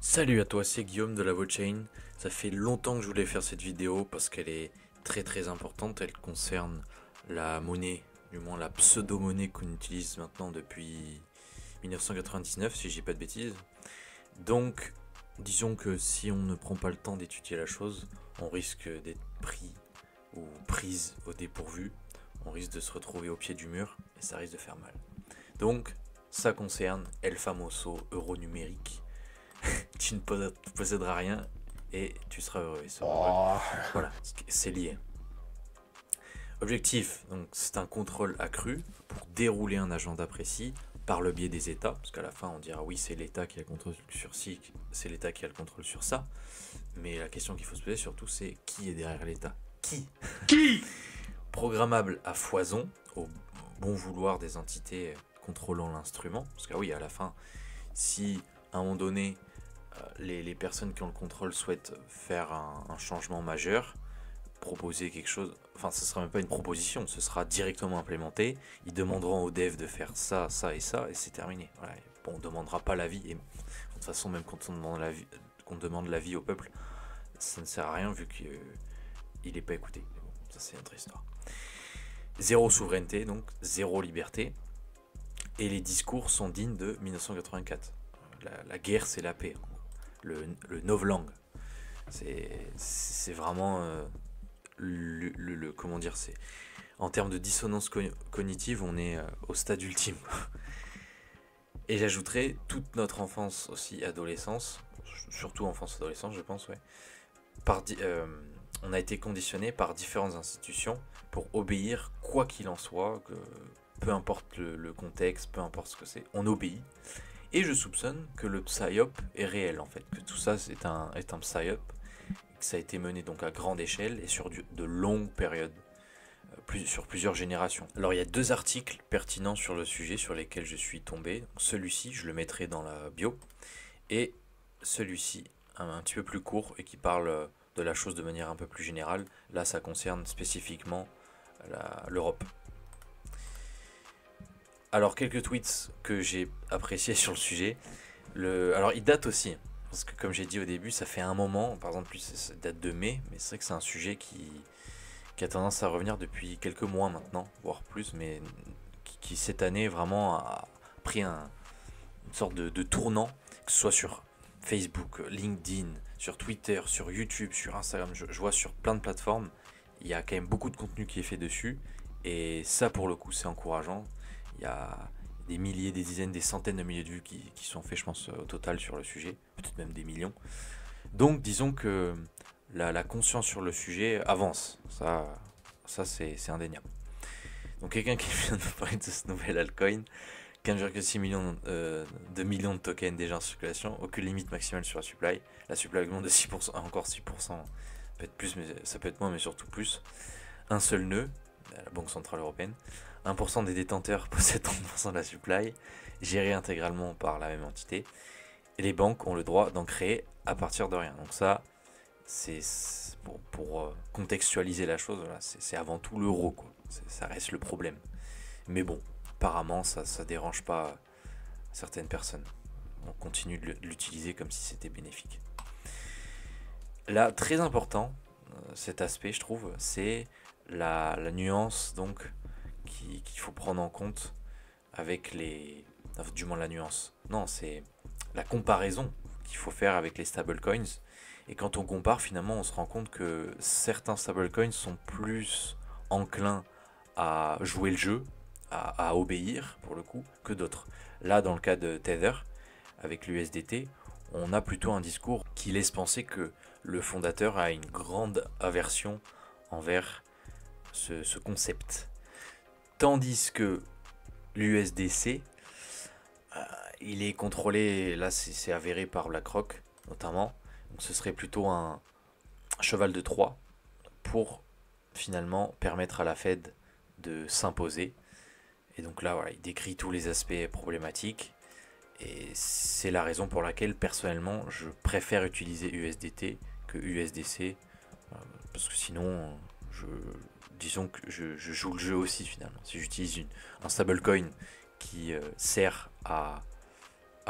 Salut à toi, c'est Guillaume de la VoChain. Ça fait longtemps que je voulais faire cette vidéo parce qu'elle est très importante. Elle concerne la monnaie, du moins la pseudo-monnaie qu'on utilise maintenant depuis 1999, si je dis pas de bêtises. Donc, disons que si on ne prend pas le temps d'étudier la chose, on risque d'être pris ou prise au dépourvu. On risque de se retrouver au pied du mur et ça risque de faire mal. Donc, ça concerne El Famoso euro numérique. Tu ne posséderas rien et tu seras heureux et seras heureux. Oh, Voilà, c'est lié. Objectif, donc c'est un contrôle accru pour dérouler un agenda précis par le biais des États, parce qu'à la fin on dira oui c'est l'État qui a le contrôle sur ci, c'est l'État qui a le contrôle sur ça, mais la question qu'il faut se poser surtout c'est qui est derrière l'État. qui? Programmable à foison, au bon vouloir des entités contrôlant l'instrument, parce que oui à la fin, si à un moment donné les personnes qui ont le contrôle souhaitent faire un changement majeur, proposer quelque chose, enfin ce sera même pas une proposition, ce sera directement implémenté, ils demanderont aux devs de faire ça, ça et ça, et c'est terminé. Voilà. Bon, on ne demandera pas l'avis, et de toute façon même quand on demande l'avis au peuple, ça ne sert à rien vu qu'il n'est pas écouté. Bon, ça c'est notre histoire. Zéro souveraineté, donc zéro liberté, et les discours sont dignes de 1984. La guerre c'est la paix, le novlangue. C'est vraiment comment dire, c'est en termes de dissonance cognitive, on est au stade ultime. Et j'ajouterais toute notre enfance aussi, adolescence, surtout enfance-adolescence, je pense, ouais. On a été conditionné par différentes institutions pour obéir quoi qu'il en soit, peu importe le contexte, peu importe ce que c'est, on obéit. Et je soupçonne que le psyop est réel en fait, que tout ça est un psyop, que ça a été mené donc à grande échelle et sur de longues périodes, sur plusieurs générations. Alors il y a deux articles pertinents sur le sujet sur lesquels je suis tombé. Celui-ci, je le mettrai dans la bio, et celui-ci, un petit peu plus court et qui parle de la chose de manière un peu plus générale. Là, ça concerne spécifiquement l'Europe. Alors, quelques tweets que j'ai appréciés sur le sujet. Alors, il date aussi, parce que comme j'ai dit au début, ça fait un moment, par exemple, ça date de mai, mais c'est vrai que c'est un sujet qui a tendance à revenir depuis quelques mois maintenant, voire plus, mais qui cette année vraiment a pris une sorte de tournant, que ce soit sur Facebook, LinkedIn, sur Twitter, sur YouTube, sur Instagram, je vois sur plein de plateformes, il y a quand même beaucoup de contenu qui est fait dessus, et ça pour le coup c'est encourageant. Il y a des milliers, des dizaines, des centaines de milliers de vues qui sont faits, je pense, au total sur le sujet, peut-être même des millions. Donc disons que la conscience sur le sujet avance, ça c'est indéniable. Donc quelqu'un qui vient de parler de ce nouvel altcoin, 15,6 millions de millions de tokens déjà en circulation, aucune limite maximale sur la supply. La supply augmente de 6%, encore 6%, peut-être plus, mais ça peut être moins, mais surtout plus. Un seul nœud, la Banque Centrale Européenne. 1% des détenteurs possèdent 30% de la supply, gérée intégralement par la même entité. Et les banques ont le droit d'en créer à partir de rien. Donc ça, c'est pour contextualiser la chose, voilà, c'est avant tout l'euro, quoi. Ça reste le problème. Mais bon, apparemment, ça dérange pas certaines personnes. On continue de l'utiliser comme si c'était bénéfique. Là, très important, cet aspect, je trouve, c'est la nuance donc qu'il faut prendre en compte avec enfin, du moins la nuance. Non, c'est la comparaison qu'il faut faire avec les stablecoins. Et quand on compare, finalement, on se rend compte que certains stablecoins sont plus enclins à jouer le jeu, à obéir pour le coup, que d'autres. Là, dans le cas de Tether, avec l'USDT, on a plutôt un discours qui laisse penser que le fondateur a une grande aversion envers ce concept. Tandis que l'USDC, il est contrôlé, là c'est avéré par BlackRock notamment, donc ce serait plutôt un cheval de Troie pour finalement permettre à la Fed de s'imposer. Et donc là, voilà, il décrit tous les aspects problématiques. Et c'est la raison pour laquelle, personnellement, je préfère utiliser USDT que USDC. Parce que sinon, disons que je joue le jeu aussi, finalement. Si j'utilise un stablecoin qui sert à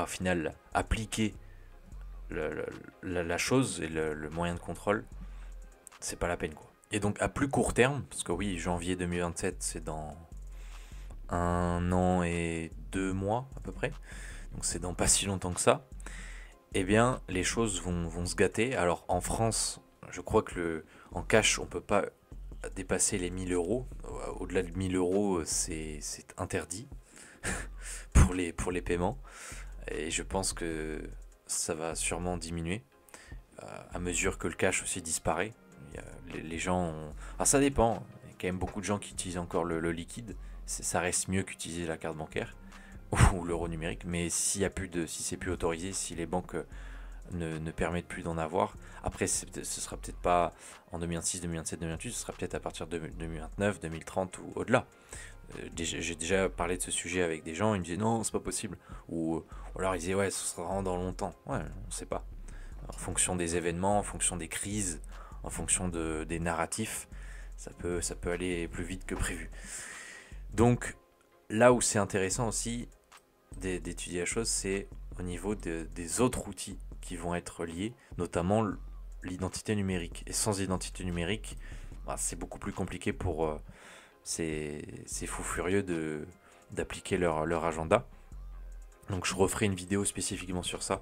final appliquer la chose et le moyen de contrôle, c'est pas la peine quoi. Et donc à plus court terme, parce que oui, janvier 2027, c'est dans 1 an et 2 mois à peu près, donc c'est dans pas si longtemps que ça, eh bien les choses vont se gâter. Alors en France, je crois que en cash, on peut pas dépasser les 1 000 euros. Au-delà de 1 000 euros, c'est interdit pour les paiements. Et je pense que ça va sûrement diminuer à mesure que le cash aussi disparaît. Les gens Alors ça dépend, il y a quand même beaucoup de gens qui utilisent encore le liquide. Ça reste mieux qu'utiliser la carte bancaire ou l'euro numérique, mais si c'est plus autorisé, si les banques ne permettent plus d'en avoir, après ce sera peut-être pas en 2026, 2027, 2028, ce sera peut-être à partir de 2029, 2030 ou au-delà. J'ai déjà parlé de ce sujet avec des gens, ils me disaient non, c'est pas possible, ou alors ils disaient ouais, ce sera vraiment dans longtemps. Ouais, on sait pas. En fonction des événements, en fonction des crises, en fonction des narratifs, ça peut aller plus vite que prévu. Donc là où c'est intéressant aussi d'étudier la chose, c'est au niveau des autres outils qui vont être liés, notamment l'identité numérique. Et sans identité numérique, bah, c'est beaucoup plus compliqué pour ces fous furieux d'appliquer leur agenda. Donc je referai une vidéo spécifiquement sur ça.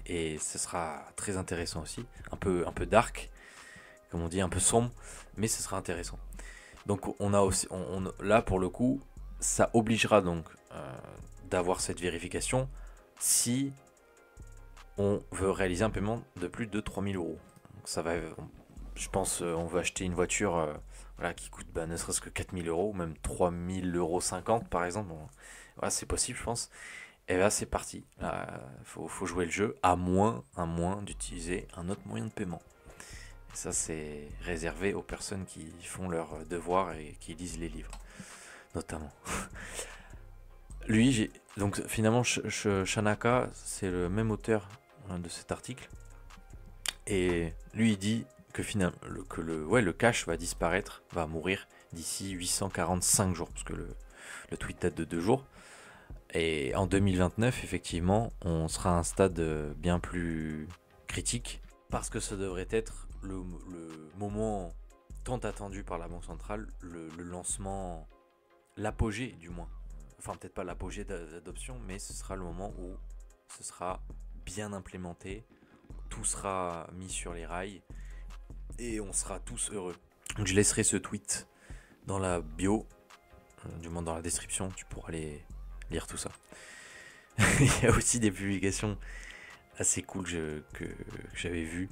Et ce sera très intéressant aussi. Un peu dark, comme on dit, un peu sombre, mais ce sera intéressant. Donc on a aussi, là pour le coup, ça obligera donc d'avoir cette vérification si on veut réaliser un paiement de plus de 3000 euros. Donc ça va, je pense, on veut acheter une voiture voilà, qui coûte ne serait-ce que 4000 euros, même 3000 euros 50 par exemple. Bon, voilà, c'est possible, je pense. Et là, c'est parti. Faut jouer le jeu, à moins d'utiliser un autre moyen de paiement. Et ça, c'est réservé aux personnes qui font leurs devoirs et qui lisent les livres, notamment. Lui, donc finalement, Shanaka, c'est le même auteur de cet article. Et lui, il dit que finalement, le cash va disparaître, va mourir d'ici 845 jours, parce que le tweet date de 2 jours. Et en 2029, effectivement, on sera à un stade bien plus critique, parce que ça devrait être le moment tant attendu par la Banque centrale, le lancement, l'apogée du moins. Enfin, peut-être pas l'apogée d'adoption, mais ce sera le moment où ce sera bien implémenté, tout sera mis sur les rails, et on sera tous heureux. Donc je laisserai ce tweet dans la bio, du moins dans la description, tu pourras aller lire tout ça. Il y a aussi des publications assez cool que j'avais vues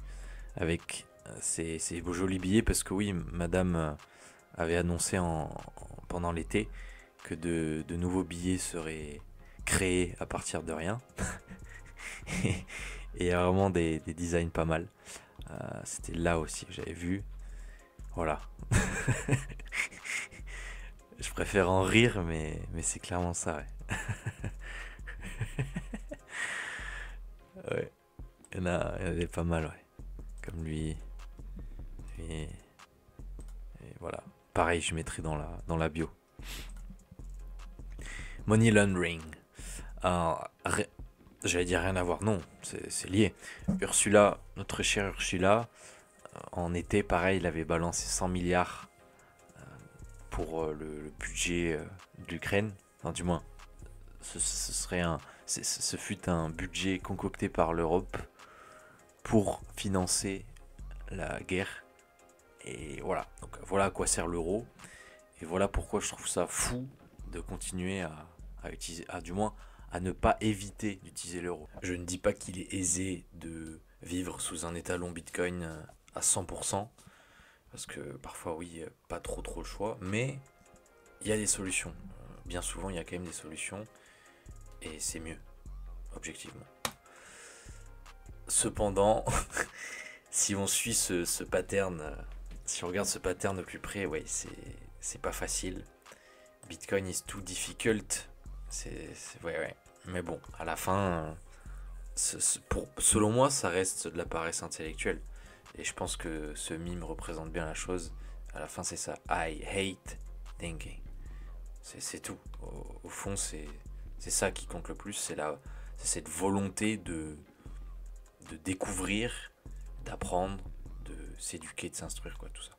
avec ces jolis billets, parce que oui, madame avait annoncé pendant l'été que de nouveaux billets seraient créés à partir de rien. Et il y a vraiment des designs pas mal. C'était là aussi que j'avais vu. Voilà. Je préfère en rire, mais c'est clairement ça, ouais. Ouais. Il y en a des pas mal, ouais. Comme lui. Et voilà. Pareil, je mettrai dans la bio. Money laundering. J'allais dire rien à voir, non, c'est lié. Ursula, notre chère Ursula, en été, pareil, il avait balancé 100 milliards pour le budget de l'Ukraine. Enfin, du moins, ce fut un budget concocté par l'Europe pour financer la guerre. Et voilà, donc voilà à quoi sert l'euro. Et voilà pourquoi je trouve ça fou de continuer à utiliser, du moins à ne pas éviter d'utiliser l'euro. Je ne dis pas qu'il est aisé de vivre sous un étalon Bitcoin à 100%, parce que parfois oui, pas trop le choix, mais il y a des solutions. Bien souvent, il y a quand même des solutions, et c'est mieux, objectivement. Cependant, si on suit ce pattern, si on regarde ce pattern de plus près, ouais, c'est pas facile. Bitcoin is too difficult. Ouais. Mais bon, à la fin, selon moi, ça reste de la paresse intellectuelle. Et je pense que ce mime représente bien la chose. À la fin, c'est ça. I hate thinking. C'est tout. Au fond, c'est ça qui compte le plus. C'est cette volonté découvrir, d'apprendre, de s'éduquer, de s'instruire, quoi, tout ça.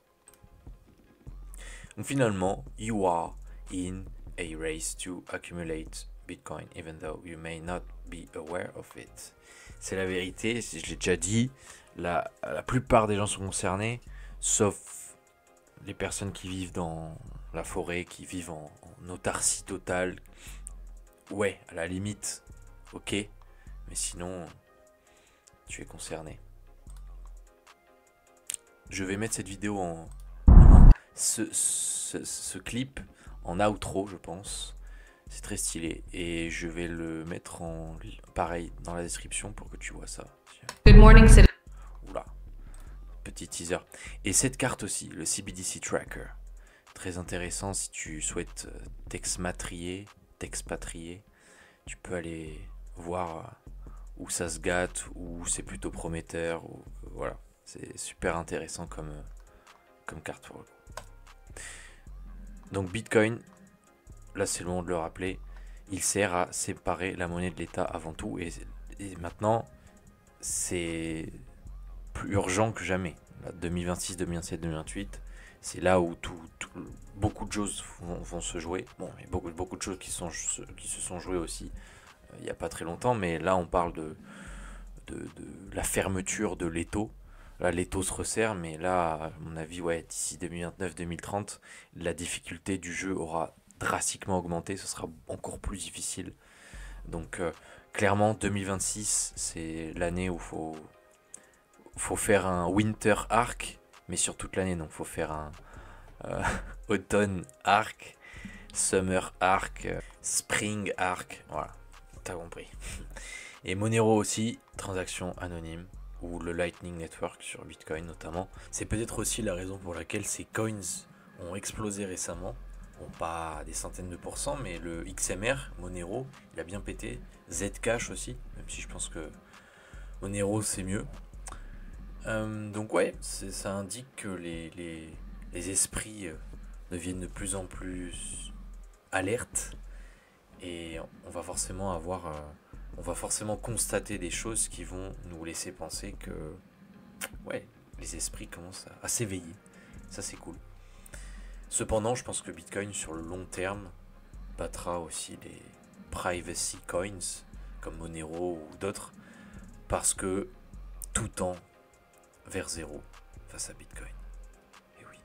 Donc finalement, you are in a race to accumulate Bitcoin, even though you may not be aware of it. C'est la vérité, je l'ai déjà dit, la plupart des gens sont concernés, sauf les personnes qui vivent dans la forêt, qui vivent en autarcie totale. Ouais, à la limite, ok, mais sinon, tu es concerné. Je vais mettre cette vidéo en... ce clip en outro, je pense. C'est très stylé. Et je vais le mettre en... pareil, dans la description pour que tu vois ça. Good morning, Oula. Petit teaser. Et cette carte aussi, le CBDC Tracker. Très intéressant si tu souhaites t'expatrier. Tu peux aller voir où ça se gâte, où c'est plutôt prometteur. Ou, voilà. C'est super intéressant comme carte pour le coup. Donc Bitcoin, là c'est le moment de le rappeler, il sert à séparer la monnaie de l'État avant tout. Et maintenant, c'est plus urgent que jamais. Là, 2026, 2027, 2028, c'est là où beaucoup de choses vont se jouer. Bon, il y a beaucoup de choses qui se sont jouées aussi il n'y a pas très longtemps, mais là on parle de la fermeture de l'étau. Là, l'étau se resserre, mais là, à mon avis, ouais, d'ici 2029-2030, la difficulté du jeu aura drastiquement augmenté. Ce sera encore plus difficile. Donc, clairement, 2026, c'est l'année où faut faire un Winter Arc, mais sur toute l'année. Donc, faut faire un Autumn Arc, Summer Arc, Spring Arc. Voilà, t'as compris. Et Monero aussi, transaction anonyme, ou le Lightning Network sur Bitcoin notamment. C'est peut-être aussi la raison pour laquelle ces coins ont explosé récemment. Bon, pas des centaines de pourcents, mais le XMR, Monero, il a bien pété. Zcash aussi, même si je pense que Monero c'est mieux. Donc ouais, ça indique que les esprits deviennent de plus en plus alertes. Et on va forcément constater des choses qui vont nous laisser penser que ouais, les esprits commencent à s'éveiller. Ça c'est cool. Cependant, je pense que Bitcoin sur le long terme battra aussi les privacy coins comme Monero ou d'autres, parce que tout tend vers zéro face à Bitcoin. Et oui.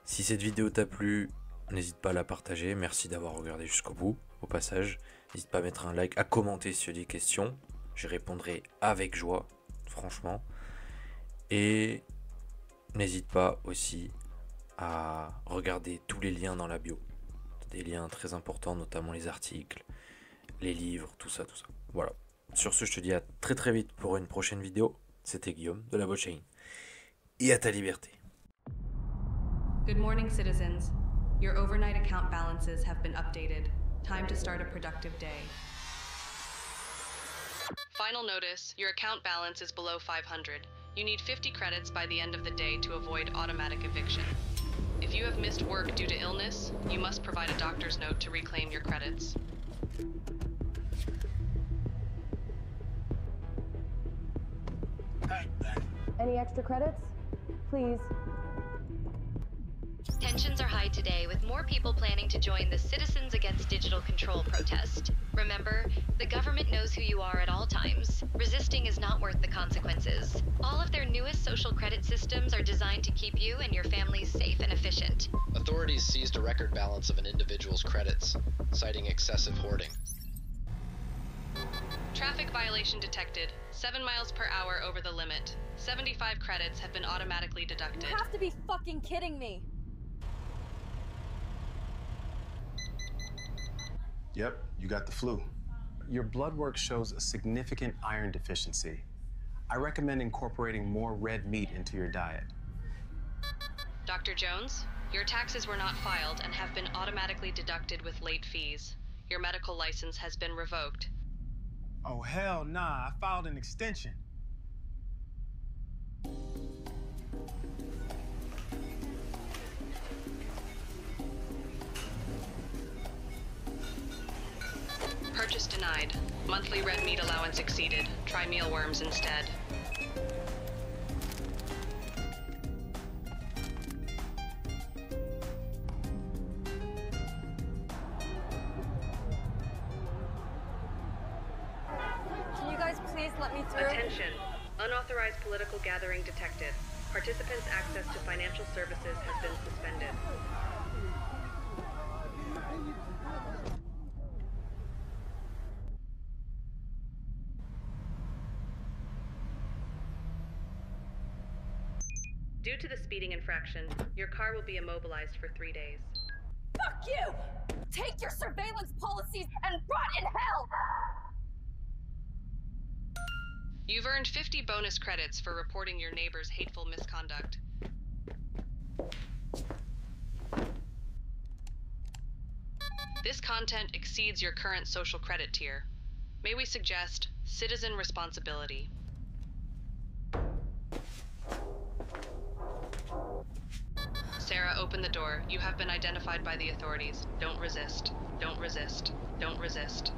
Si cette vidéo t'a plu, n'hésite pas à la partager. Merci d'avoir regardé jusqu'au bout. Au passage, n'hésite pas à mettre un like, à commenter si tu as des questions. Je répondrai avec joie, franchement. Et n'hésite pas aussi à regarder tous les liens dans la bio. Des liens très importants, notamment les articles, les livres, tout ça. Voilà. Sur ce, je te dis à très très vite pour une prochaine vidéo. C'était Guillaume de la blockchain. Et à ta liberté. Good morning, citizens. Your overnight account balances have been updated. Time to start a productive day. Final notice, your account balance is below 500. You need 50 credits by the end of the day to avoid automatic eviction. If you have missed work due to illness, you must provide a doctor's note to reclaim your credits. Any extra credits? Please. Tensions are high today, with more people planning to join the Citizens Against Digital Control protest. Remember, the government knows who you are at all times. Resisting is not worth the consequences. All of their newest social credit systems are designed to keep you and your families safe and efficient. Authorities seized a record balance of an individual's credits, citing excessive hoarding. Traffic violation detected. 7 miles per hour over the limit. 75 credits have been automatically deducted. You have to be fucking kidding me. Yep, you got the flu. Your blood work shows a significant iron deficiency. I recommend incorporating more red meat into your diet. Dr. Jones, your taxes were not filed and have been automatically deducted with late fees. Your medical license has been revoked. Oh, hell nah, I filed an extension. Purchase denied. Monthly red meat allowance exceeded. Try mealworms instead. Can you guys please let me through? Attention. Unauthorized political gathering detected. Participants' access to financial services has been suspended. Due to the speeding infraction, your car will be immobilized for 3 days. Fuck you! Take your surveillance policies and rot in hell! You've earned 50 bonus credits for reporting your neighbor's hateful misconduct. This content exceeds your current social credit tier. May we suggest citizen responsibility? Sarah, open the door. You have been identified by the authorities. Don't resist. Don't resist. Don't resist.